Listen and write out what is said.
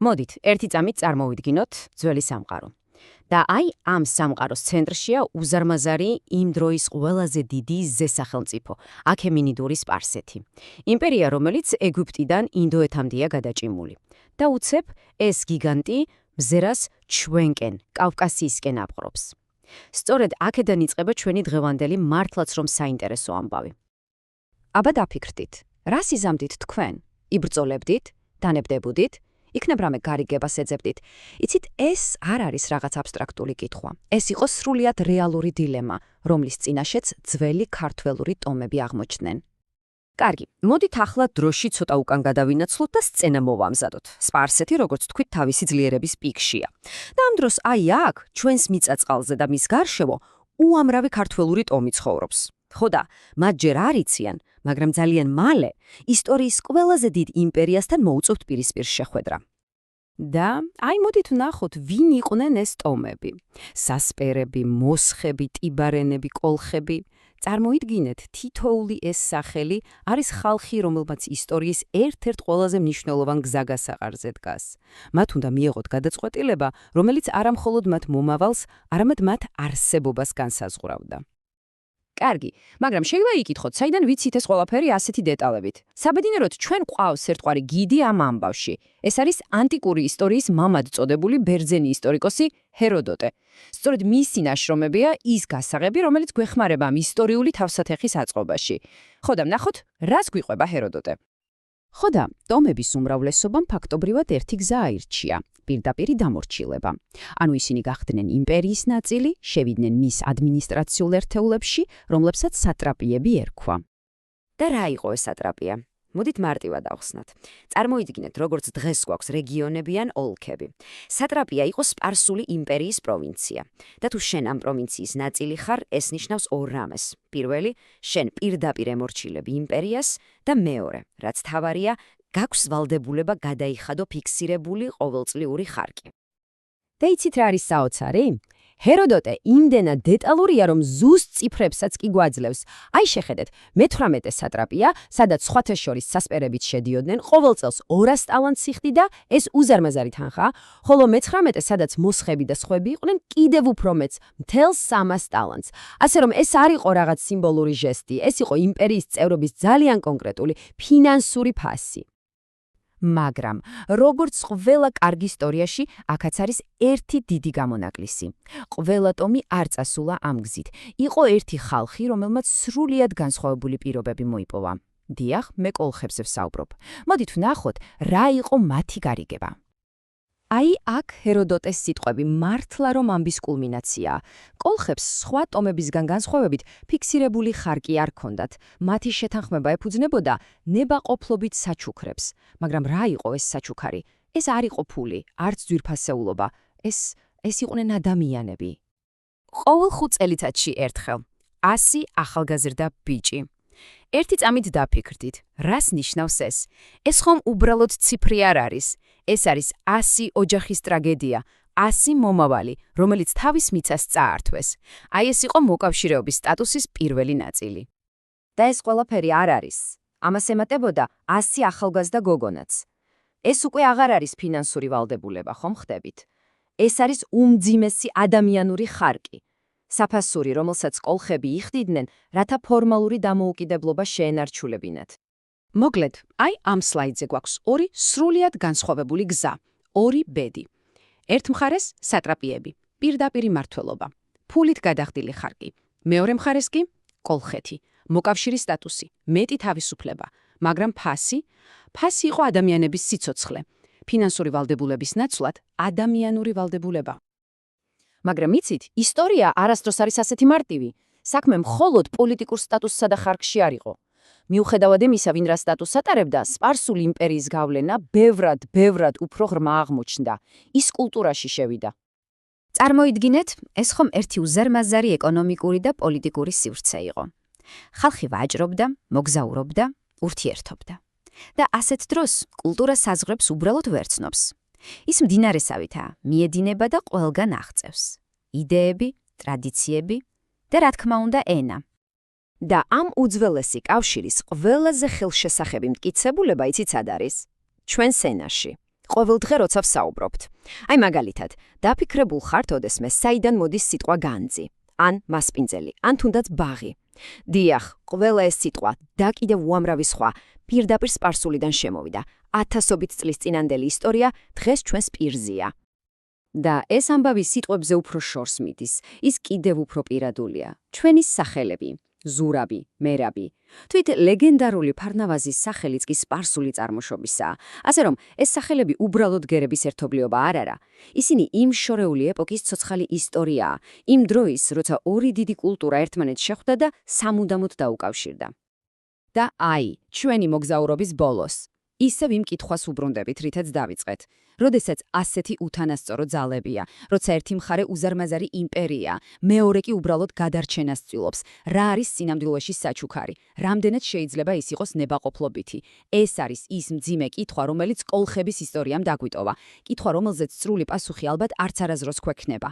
მოდით, ერთი წამით წარმოვიდგინოთ ძველი სამყარო. და აი ამ სამყაროს ცენტრშია უზარმაზარი იმ დროის ყველაზე დიდი ზესახელმწიფო, აქემენიდური სპარსეთი. იმპერია, რომელიც ეგვიპტიდან ინდოეთამდეა გადაჭიმული. და უცებ ეს გიგანტი მზერას ჩვენკენ, კავკასიისკენ აპყრობს. სწორედ აქედან იწყება ჩვენი დღევანდელი მართლაც რომ საინტერესო ამბავი. აბა დაფიქრდით, რას იზამდით თქვენ? იბრძოლებდით, დანებდებოდით? იქნებ რამე გარიგებას ეძებდით. იცით, ეს არ არის რაღაც აბსტრაქტული კითხვა. ეს იყო სრულიად რეალური დილემა, რომლის წინაშეც ძველი ქართველური ტომები აღმოჩნდნენ. კარგი, მოდით ახლა დროში ცოტა უკან გადავინაცვლოთ და სცენა მოვამზადოთ. სპარსეთი, როგორც თქვით, თავისი ძლიერების პიკშია. და ამ დროს აი აქ, ჩვენს მიწა-წყალზე და მის გარშემო, უამრავი ქართველური ტომი ცხოვრობს. ხო და, მათ ჯერ არ იციან, მაგრამ ძალიან მალე ისტორიის ყველაზე დიდ იმპერიასთან მოუწევთ პირისპირ შეხვედრა. და აი მოდით ვნახოთ, ვინ იყვნენ ეს ტომები. სასპერები, მოსხები, ტიბარენები, კოლხები. წარმოიდგინეთ, თითოეული ეს სახელი არის ხალხი, რომელმაც ისტორიის ერთ-ერთ ყველაზე მნიშვნელოვან გზაგასაყარზე დგას. მათ უნდა მიეღოთ გადაწყვეტილება, რომელიც არა მხოლოდ მათ მომავალს, არამედ მათ არსებობას განსაზღვრავდა. კარგი, მაგრამ შეიძლება იკითხოთ, საიდან ვიცით ეს ყველაფერი ასეთი დეტალებით. საბედნიეროდ, ჩვენ გვყავს ერთგვარი გიდი ამ ამბავში. ეს არის ანტიკური ისტორიის მამად წოდებული ბერძენი ისტორიკოსი ჰეროდოტე. სწორედ მისი ნაშრომებია ის გასაღები, რომელიც გვეხმარება ამ ისტორიული თავსათეხის აწყობაში. ხო და ვნახოთ, რას გვიყვება ჰეროდოტე. ხო და, ტომების უმრავლესობამ ფაქტობრივად ერთი გზა აირჩია. პირდაპირი დამორჩილება. ანუ ისინი გახდნენ იმპერიის ნაწილი, შევიდნენ მის ადმინისტრაციულ ერთეულებში, რომლებსაც სატრაპიები ერქვა. და რა იყო ეს სატრაპია? მოდით მარტივად ავხსნათ. წარმოიდგინეთ, როგორც დღეს გვაქვს რეგიონები ან ოლქები. სატრაპია იყო სპარსული იმპერიის პროვინცია. და თუ შენ ამ პროვინციის ნაწილი ხარ, ეს ნიშნავს ორ რამეს. პირველი, შენ პირდაპირ ემორჩილები იმპერიას და მეორე, რაც თავარია, გაქვს ვალდებულება გადაიხადო ფიქსირებული ყოველწლიური ხარკი. და იცით რა არის საოცარი? ჰეროდოტე იმდენად დეტალურია, რომ ზუსტ ციფრებსაც კი გვაძლევს. აი შეხედეთ, მე-18 სატრაპია, სადაც სხვათა შორის სასპერებით შედიოდნენ, ყოველ წელს 200 ტალანტს იხდიდა, ეს უზარმაზარი თანხა, ხოლო მე-19, სადაც მოსხები და სხვები იყვნენ, კიდევ უფრო მეც, მთელს 300 ტალანტს. ასე რომ ეს არ იყო რაღაც სიმბოლური ჟესტი, ეს იყო იმპერიის წევრობის ძალიან კონკრეტული ფინანსური ფასი. მაგრამ, როგორც ყველა კარგი ისტორიაში, აქაც არის ერთი დიდი გამონაკლისი. ყველა ტომი არ წასულა ამ გზით. იყო ერთი ხალხი, რომელმაც სრულიად განსხვავებული პირობები მოიპოვა. დიახ, მე კოლხებზე ვსაუბრობ. მოდით ვნახოთ, რა იყო მათი გარიგება. აი აქ ჰეროდოტეს სიტყვები მართლა რომ ამბის კულმინაციაა. კოლხებს სხვა ტომებისგან განსხვავებით ფიქსირებული ხარკი არ ჰქონდათ. მათი შეთანხმება ეფუძნებოდა ნებაყოფლობით საჩუქრებს. მაგრამ რა იყო ეს საჩუქარი? ეს არ იყო ფული, არც ძვირფასეულობა. ეს იყვნენ ადამიანები. ყოველ 5 წელიწადში ერთხელ 100 ახალგაზრდა ბიჭი. ერთი წამით დაფიქრდით, რას ნიშნავს ეს? ეს ხომ უბრალოდ ციფრი არ არის. ეს არის 100 ოჯახის ტრაგედია, 100 მომავალი, რომელიც თავის მიცას წაართვეს. აი ეს იყო მოკავშირეობის სტატუსის პირველი ნაწილი. და ეს ყველაფერი არ არის. ამას ემატებოდა 100 ახალგაზრდა გოგონაც. ეს უკვე აღარ არის ფინანსური ვალდებულება, ხომ ხდებით? ეს არის უმძიმესი ადამიანური ხარკი. საფასური, რომელსაც კოლხები იხდიდნენ, რათა ფორმალური დამოუკიდებლობა შეენარჩულებინათ. მოკლედ, აი ამ სლაიდზე გვაქვს ორი სრულიად განსხვავებული გზა, ორი ბედი. ერთ მხარეს სატრაპიები, პირდაპირი მმართველობა, ფულით გადახდილი ხარკი. მეორე მხარეს კი კოლხეთი, მოკავშირის სტატუსი, მეტი თავისუფლება, მაგრამ ფასი იყო ადამიანების სიცოცხლე. ფინანსური ვალდებულების ნაცვლად ადამიანური ვალდებულება. მაგრამ იცით, ისტორია არასდროს არის ასეთი მარტივი. საქმე მხოლოდ პოლიტიკურ სტატუსსა და ხარკში არ იყო. მიუხედავად იმისა, ვინ რა სტატუსს ატარებდა, სპარსული იმპერიის გავლენა ბევრად უფრო ღრმა აღმოჩნდა. ის კულტურაში შევიდა. წარმოიდგინეთ, ეს ხომ ერთი უზარმაზარი ეკონომიკური და პოლიტიკური სივრცე იყო. ხალხი ვაჭრობდა, მოგზაურობდა, ურთიერთობდა. და ასეთ დროს კულტურა საზღვრებს უბრალოდ ვერ ცნობს. ის მდინარესავითაა, მიედინება და ყველგან აღწევს. იდეები, ტრადიციები და რა თქმა უნდა ენა. და ამ უძველესი კავშირის ყველაზე ხელშესახები მტკიცებულება იცით სად არის? ჩვენს ენაში. ყოველ დღე როცა ვსაუბრობთ. აი მაგალითად, დაფიქრებულ ხართ ოდესმე საიდან მოდის სიტყვა განძი, ან მასპინძელი, ან თუნდაც ბაღი. დიახ, ყველა ეს სიტყვა და კიდევ უამრავი სხვა პირდაპირ სპარსულიდან შემოვიდა. ათასობით წლის წინანდელი ისტორია დღეს ჩვენს პირზეა. და ეს ამბავი სიტყვებზე უფრო შორს მიდის, ის კიდევ უფრო პირადულია. ჩვენი სახელები, ზურაბი, მერაბი. თვით ლეგენდარული ფარნავაზის სახელიც კი სპარსული წარმოშობისაა, ასე რომ ეს სახელები უბრალოდ გერების ერთობლიობა არ არა. ისინი იმ შორეული ეპოქის ცოცხალი ისტორიაა, იმ დროის, როცა ორი დიდი კულტურა ერთმანეთს შეხვდა და სამუდამოდ დაუკავშირდა. და აი, ჩვენი მოგზაურობის ბოლოს. ისევ იმ კითხვას უბრუნდებით, რითაც დავიწყეთ. როდესაც ასეთი უთანასწორო ძალებია, როცა ერთი მხარე უზარმაზარი იმპერიაა, მეორე კი უბრალოდ გადარჩენას ცდილობს, რა არის სინამდვილეში საჩუქარი, რამდენად შეიძლება ის იყოს ნებაყოფლობითი. ეს არის ის მძიმე კითხვა, რომელიც კოლხების ისტორიამ დაგვიტოვა, კითხვა, რომელზეც სრული პასუხი ალბათ არც არასდროს გვექნება.